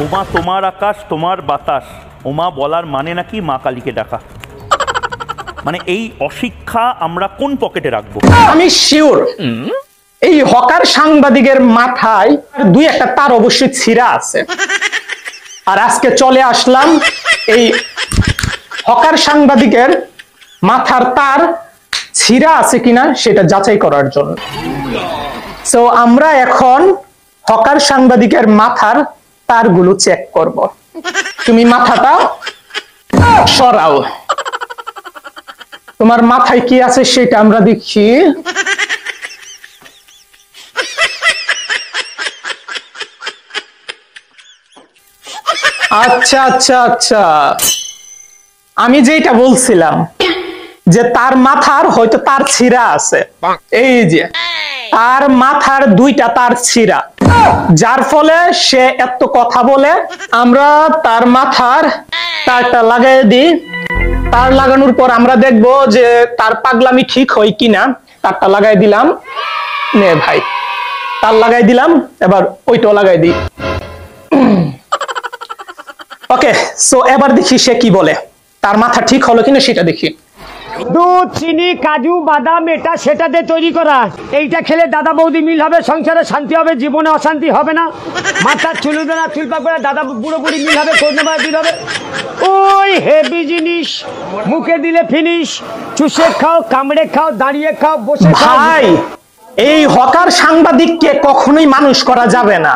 ওমা তোমার আকাশ তোমার বাতাস, ওমা বলার মানে নাকি মা কালীকে ডাকা। মানে এই অশিক্ষা আমরা কোন পকেটে রাখবো? আমি শিওর এই হকার সাংবাদিকের মাথায় দুই একটা তার অবশ্যই ছিঁড়া আছে। আর আজকে চলে আসলাম এই হকার সাংবাদিকের মাথার তার ছিঁড়া আছে কিনা সেটা যাচাই করার জন্য। সো আমরা এখন হকার সাংবাদিকের মাথার তারগুলো চেক করব। তুমি মাথাটা সরাও, তোমার মাথায় কি আছে সেটা আমরা দেখি। আচ্ছা আচ্ছা আচ্ছা, আমি যেটা বলছিলাম যে তার মাথার হয়তো তার ছিঁড়া আছে, এই যে তার মাথার দুইটা তার ছিঁড়া, যার ফলে সে এত কথা বলে। আমরা তার মাথার তারটা লাগাই দিই, তার লাগানোর পর আমরা দেখবো যে তার পাগলামি ঠিক হয় কিনা। তারটা লাগাই দিলাম, নে ভাই তার লাগাই দিলাম, এবার ওইটাও লাগাই দিই। ওকে, সো এবার দেখি সে কি বলে, তার মাথা ঠিক হলো কিনা সেটা দেখি। দুধ, চিনি, কাজু, বাদাম এটা সেটা দিয়ে তৈরি করা। এইটা খেলে দাদা বৌদি মিল হবে, সংসারে শান্তি হবে, জীবনে অশান্তি হবে না। মাথার চুল উঠবে না, চুল পাক করে দাদা বুড়ো বুড়ি মিল হবে, কন্যামায় মিল হবে। ওই হেভি জিনিস, মুখে দিলে ফিনিশ। চুষে খাও, কামড়ে খাও, দাঁড়িয়ে খাও, বসে খাও। ভাই এই হকার সাংবাদিককে কখনোই মানুষ করা যাবে না।